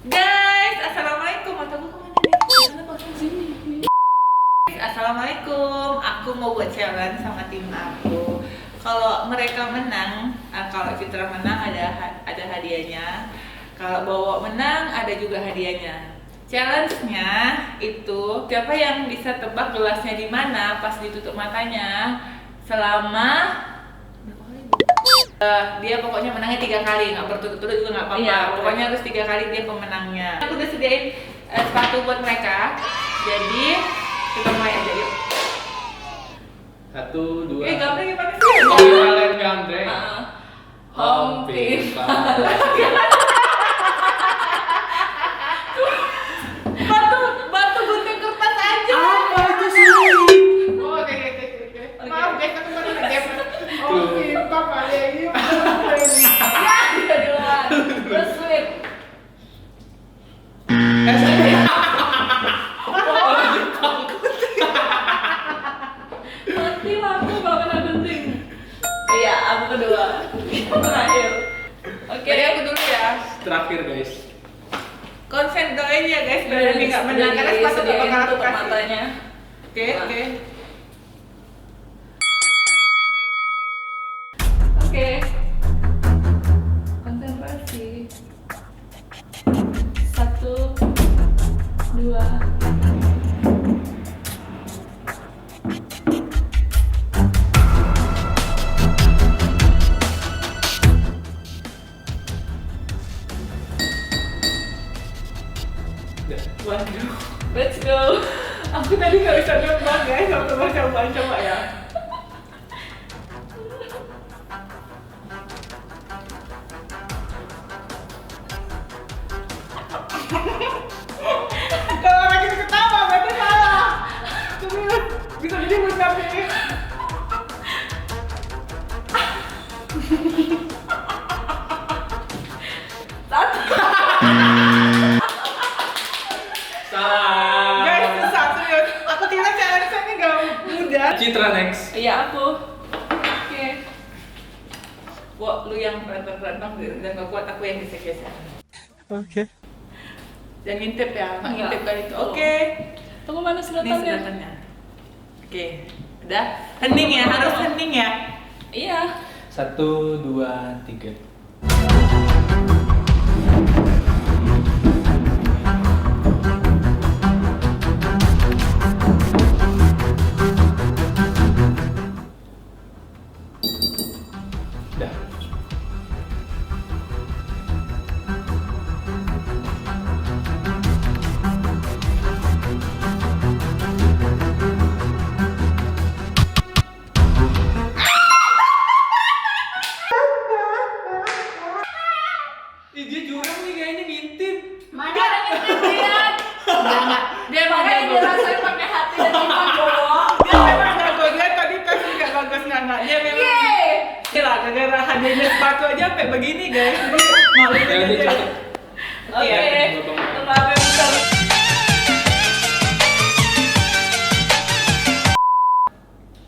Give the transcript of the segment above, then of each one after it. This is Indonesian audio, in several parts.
Guys, assalamualaikum. Atau gue kemana nih? Karena pakai sini. Assalamualaikum. Aku mau buat challenge sama tim aku. Kalau mereka menang, kalau Citra menang ada hadiahnya. Kalau Bowo menang ada juga hadiahnya. Challenge-nya itu siapa yang bisa tebak gelasnya di mana pas ditutup matanya selama dia pokoknya menangnya 3 kali, nggak berturut-turut juga nggak apa-apa. Iya, pokoknya harus 3 kali dia pemenangnya. Aku udah sediain sepatu buat mereka, jadi kita mulai aja yuk. 1, 2. Gambarnya gimana sih? Kalian gambreng. Home team. Batu gunting kertas aja. Apa itu sih? Oh, oke. Maaf guys, aku baru nge-game. Oh, kita kali ini. Ya, dia duluan. Terus sweet. Mati aku gak pernah gunting. Iya, aku kedua. Terakhir. Oke. Jadi aku dulu ya. Terakhir guys. Konsen doain ya guys, biar Dani nggak menang karena sepatu gak bakal aku tutup kasih. matanya. Oke. Oke. Konsentrasi. 1, 2. Waduh. Let's go. Aku tadi nggak bisa nembak guys, waktu mau coba ya. Kalau orang itu ketawa berarti salah. Serius, bisa jadi benar nih. Salah. Guys, susah serius. Aku kira challenge-nya ini nggak mudah. Citra next. Iya, aku. Oke. Wah, lu yang berantem dan gak kuat, aku yang gesek-gesek. Oke. Jangan ngintip ya, nggak Enggak. ngintip kali itu. Oh. Oke. Tunggu mana Ini sedotannya? sedotannya. Oke, udah. Hening ya, harus hening ya. Iya. 1, 2, 3. Dah. Ih, dia curang nih kayaknya ngintip. Mana ada ngintip lihat? Dia makanya dia rasain pakai hati dan kita bohong. Dia memang jago, dia tadi tes nggak bagus nggak. Dia memang. Yeay. Gila, gara-gara hadiahnya sepatu aja sampai begini guys. Jadi maluin Ya, dia aja. cepet. Oke. Iya, Tetap yang besar.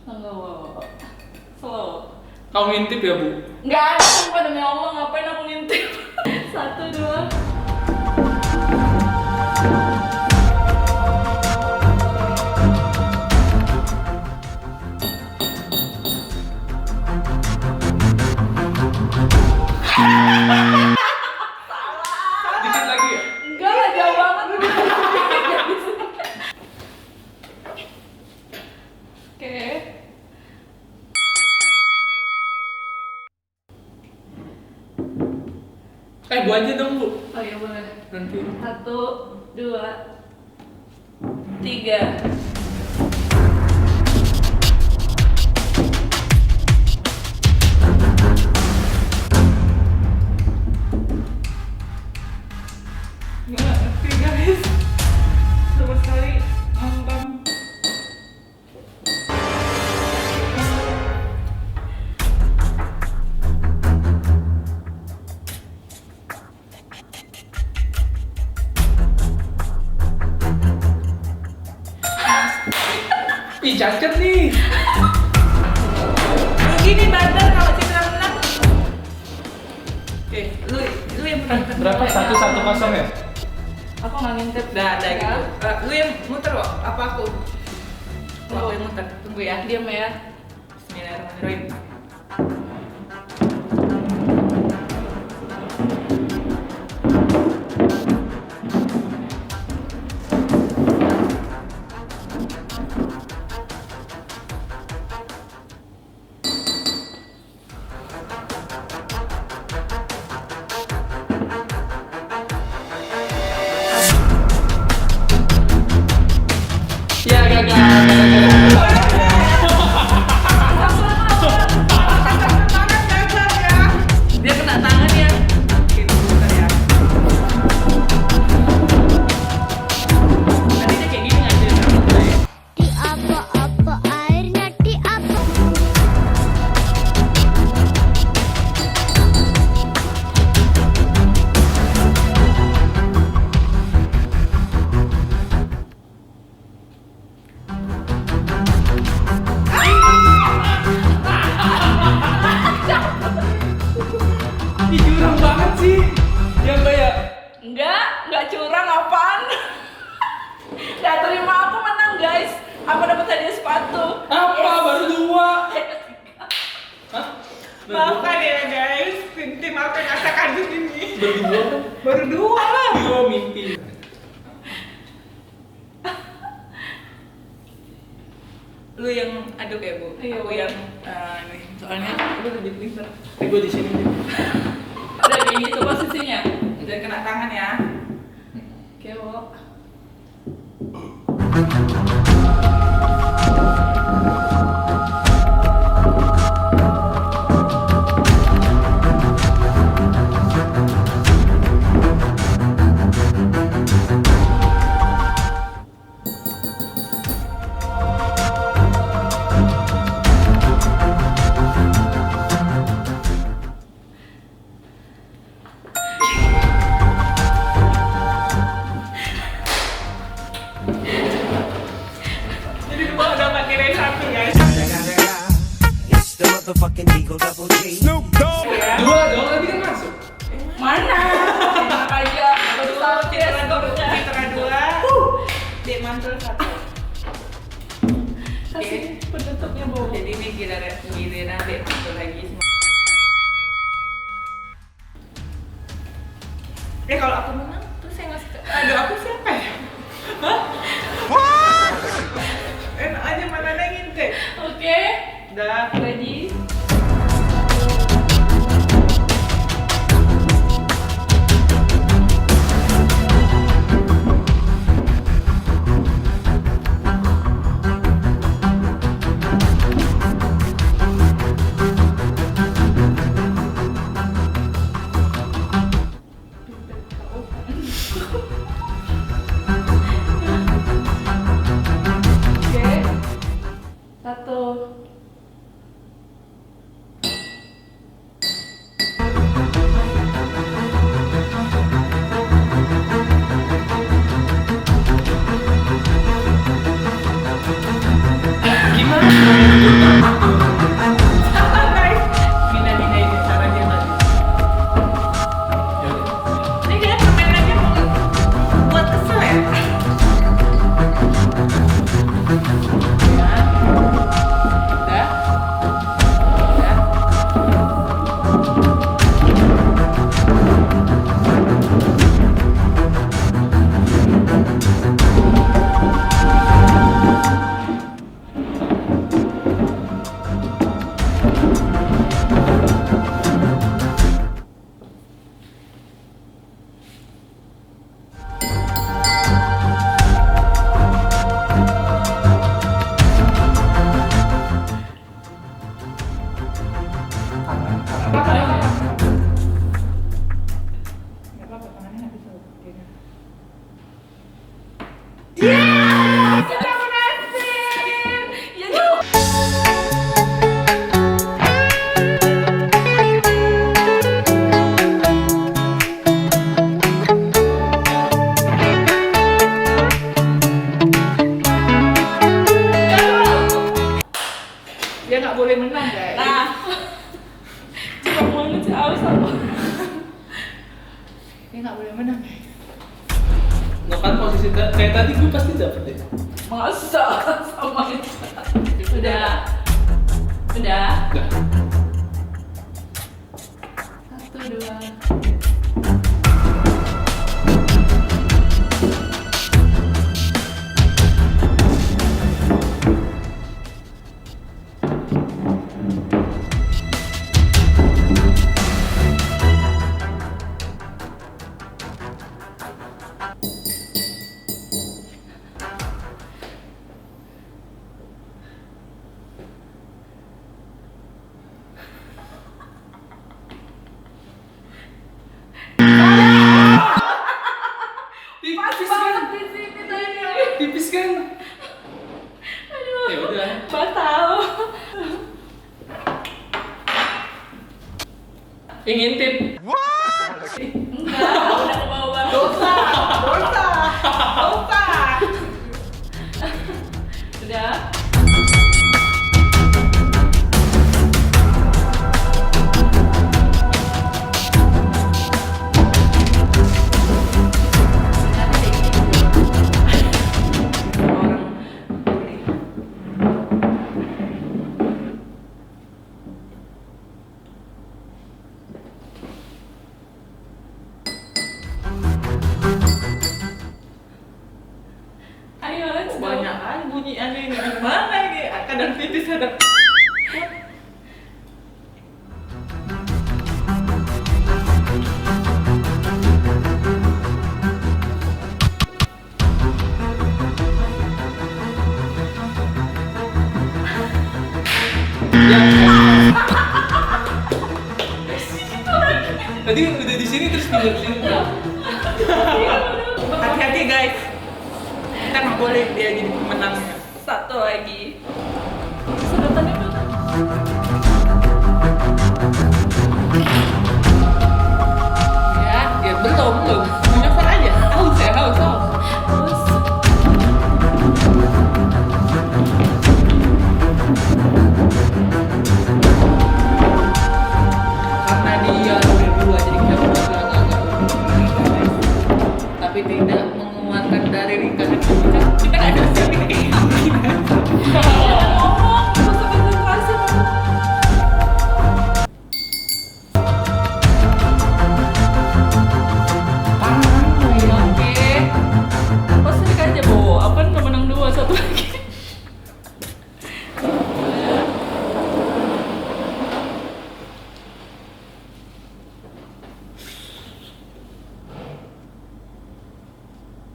Slow. Slow. Kau ngintip ya, Bu? Nggak ada, sumpah demi Allah, ngapain aku ngintip. 1, 2. Dikit lagi ya? Enggak lah, jauh banget. Oke. Bu aja dong, Bu. Oh iya boleh. Nanti. 1, 2, 3. Nggak ngerti guys. Sama sekali nonton. Ih, cacat nih. Begini bandel kalau Citra menang. Oke, lu yang menang. Berapa? 1-1-0 ya? Aku nggak ngintip. Udah ada Ya. gitu. Lu yang muter kok? Apa aku? Aku yang muter. Tunggu ya, diam ya. Bismillahirrahmanirrahim. Ya gagal. Dia kena tangan ya. Oke, bentar ya. Tadi dia kayak gini ngambil rambutnya ya. Di apa-apa airnya di apa? Ih curang banget sih. Yang kayak Enggak curang apaan? Gak terima, aku menang guys. Aku dapat hadiah sepatu. apa? Yes. Baru 2. Hah? Maafkan ya guys, tim aku yang ngacak aduk ini. Berdua? Baru 2 lah. 2 mimpi. Lu yang aduk ya, Bu? Iya, Aku Bu. yang nih. Soalnya lu lebih pintar. Gue di sini. Udah kayak gitu posisinya. Jangan kena tangan ya. Oke, Wo. Jadi lu mau dapat nilai 1 guys. It's the motherfucking Eagle Double G. Ya. 2 dong, tadi kan masuk. Mana? Enak aja. Baru tahu Citra gurunya. 2. Dek mantul 1. Kasih penutupnya, Bu. Jadi ini giliran dek mantul lagi. Kalau aku menang, terus saya ngasih aduh aku siapa ya? Hah? Enak aja mana ada ngintip. Oke. Udah. Ready? Oke. 1. Gina ini cara dia tadi. Ya udah. Ini kayak permainannya buat kesel ya? Udah. Udah. Nggak apa-apa, tangannya nggak bisa pegang. Sudah berhasil. Ya dong. Dia nggak boleh menang guys. Nah. Coba banget sih, awas aku. Dia nggak boleh menang guys. Nah kan posisi kayak tadi gue pasti dapet deh. Masa sama itu. Udah. Udah. Udah. 1, 2. Tipis kan? Di sini tadi. Tipis kan? Aduh. Ya udah. Batal. Ingin tip? Enggak, udah ke bawah. Dosa. Udah. Ayo, let's go. Banyak kan bunyi aneh ini. Gimana ini? Kadang tipis, kadang. Tadi udah di sini terus pindah ke sini. Hati-hati guys. Kita nggak boleh dia jadi pemenangnya. Satu lagi. Sedotannya mana? Ya belum. Menyofor aja. Haus ya, haus. Terus. Karena dia berdua jadi kita agak-agak tapi tidak menguatkan dari lingkaran kita nggak ada siapin kayak gini. Ngomong, terus konsentrasi. Oke. Pasif aja, Bo. Apa nggak menang 2, satu lagi.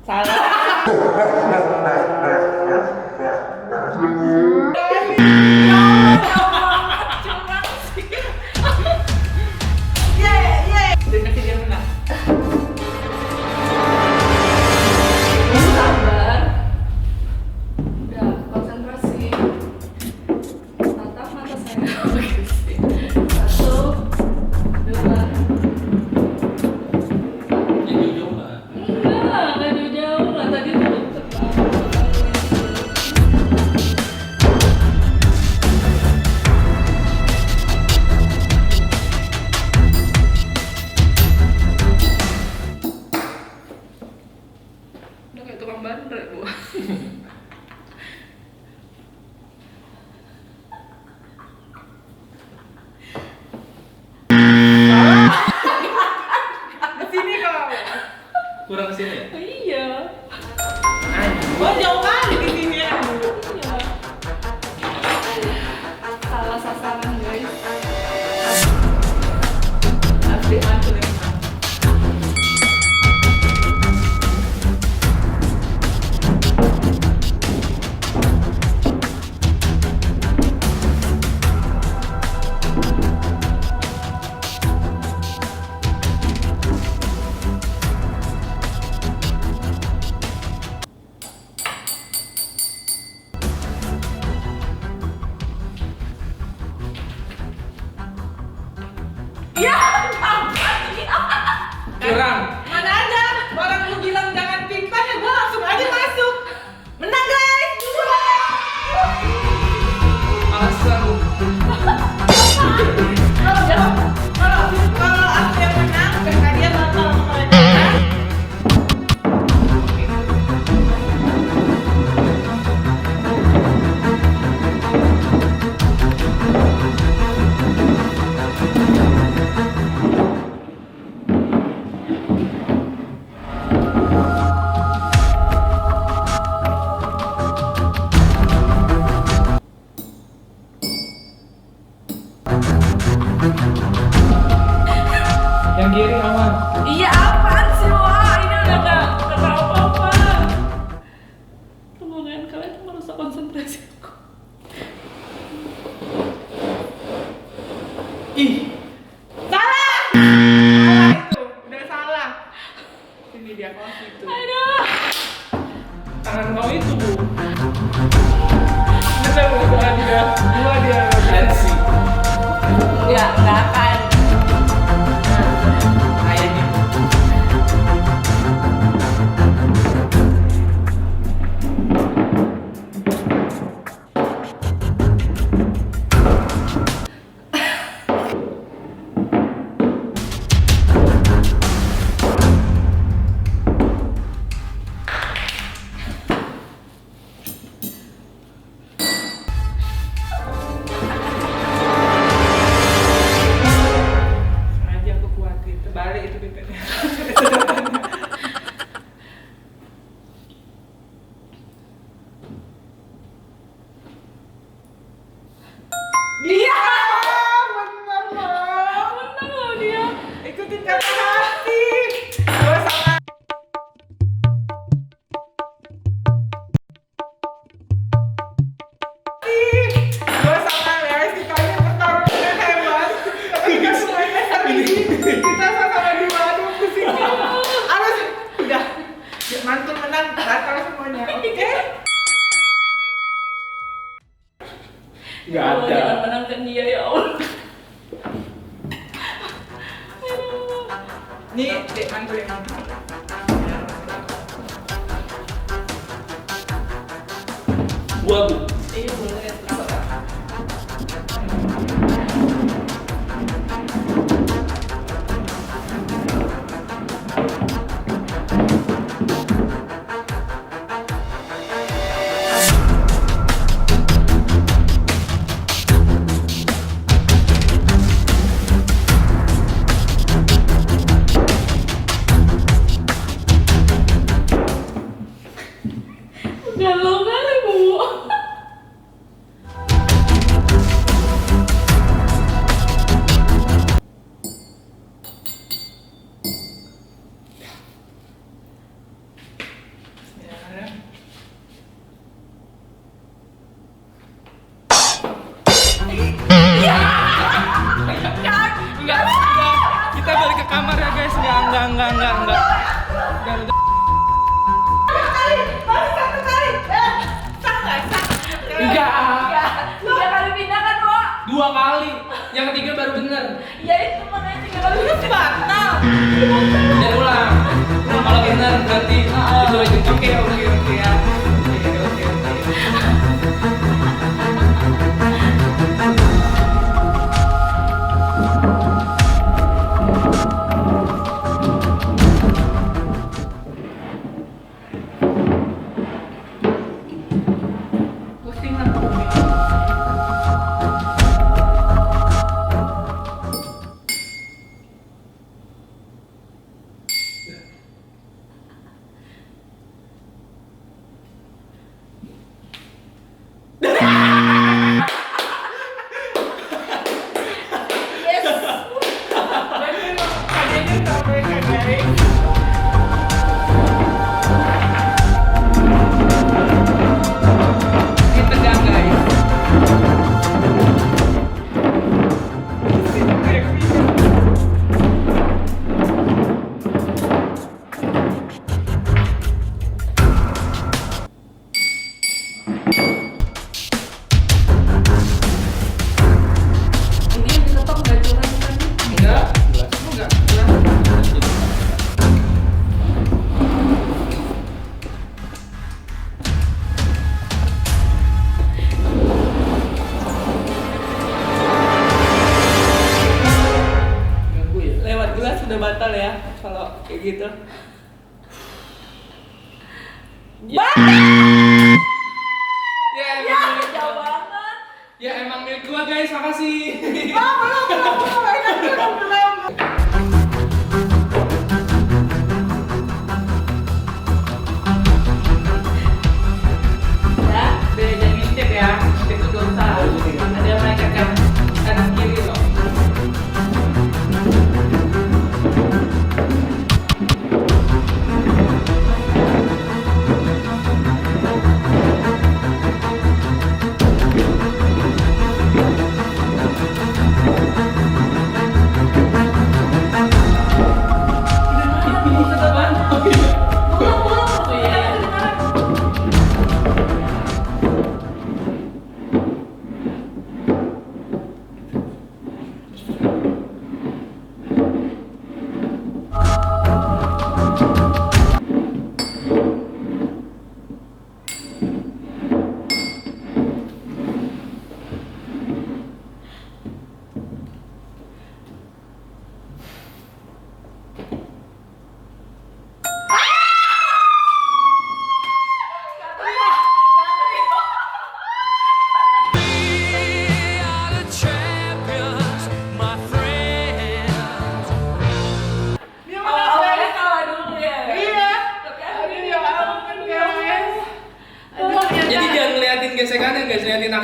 Salah. Dan kasih dia menang. Sabar. Udah, konsentrasi. Tatap mata saya. Satu, dua. Yang jauh-jauh lah. Enggak jauh-jauh lah. Tadi tuh deket banget. Udah kayak tukang bandrek, Bu. Di sini kok. Kurang ke sini ya? Iya. Gua jauh kali di sini ya. Iya. Salah sasaran, guys. Harus diatur ya. situ. Aduh. Tangan kau itu, Bu. Bener Bu, dua dia. Nancy. Nggak akan. Kayak gitu. Sengaja aku kuatin, terbalik itu pipetnya. Dia! Bener loh. Menang loh dia. Ikutin kata hati. Dua sama. Dua sama ya, kayaknya pertarungannya hebat. Ketika semuanya seri, kita sama-sama dua, aduh pusing. Harus, udah. Mantul menang, batal semuanya, oke? Nggak Oh, jangan ada. menangkan dia ya Allah. Nih, dek mantul yang Gua, Bu. Iya boleh. Galau kali Bu. Enggak. Kita balik ke kamar ya, guys. Enggak. Enggak. Tiga kali pindah kan Wak? 2 kali. Yang ketiga baru bener. Ya itu makanya 3 kali pindah batal. Dan ulang. Kalau bener berarti itu aja. Oke ya. Oke. Pusing aku. Kita tegang guys. Ini tetap nggak curang kan? Enggak. Enggak. Ganggu ya. Lewat gelas sudah batal ya kalau kayak gitu. Ya, emang milik Jauh gua. banget. Ya emang milik gua, guys. Makasih. Ya, beda ngintip ya. Itu dosa. Ada mereka yang kanan kiri loh.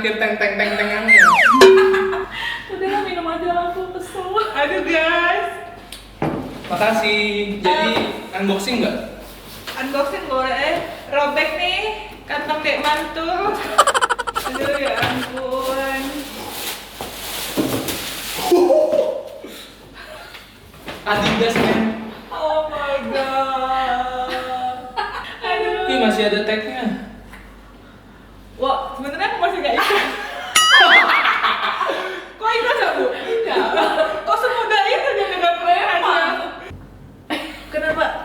naktir teng-teng-teng-tengannya. Udah minum aja aku kesel. Aduh guys, Makasih. Jadi unboxing nggak? unboxing boleh. Robek nih kantong dek mantul. Aduh ya ampun. Adidas men. Oh my god. Aduh. Ih masih ada tagnya. Wah, sebenarnya aku masih nggak ikhlas. Kok ikhlas ya, Bu? Tidak. Kok semudah itu dia dengan aja?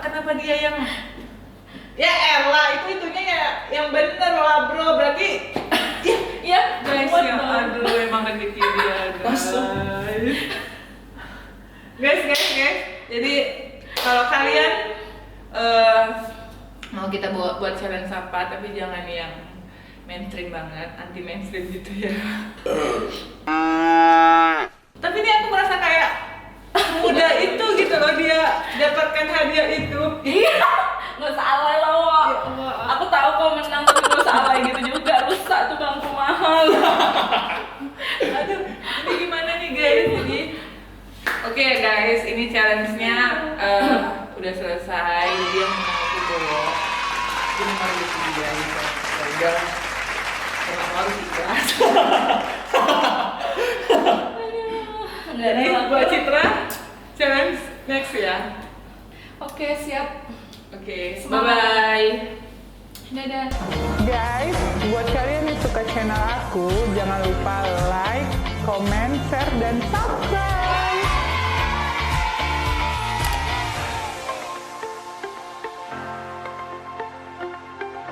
Kenapa dia yang ya elah itu itunya ya yang bener lah bro, berarti Iya, guys buat ya dong. aduh emang rezeki dia guys. Masuk. guys. Jadi kalau kalian mau kita buat challenge apa tapi jangan yang mainstream banget, anti mainstream gitu ya. Tapi ini aku merasa kayak muda itu gitu loh dia dapatkan hadiah itu. Iya, nggak salah loh. Ya Allah. Aku tahu kau menang tapi nggak salah gitu juga, rusak tuh bangku mahal. Aduh, ini gimana nih guys? Jadi, oke guys, ini challenge-nya udah selesai. Jadi yang menang aku bawa. Ini nomor gitu dia gitu. Ya udah, emang harus ikhlas. Nggak ada Jadi lagi. buat Citra, challenge next ya. Oke, siap. Oke, Semangat. bye-bye. Dadah. Guys, buat kalian yang suka channel aku, jangan lupa like, comment, share, dan subscribe.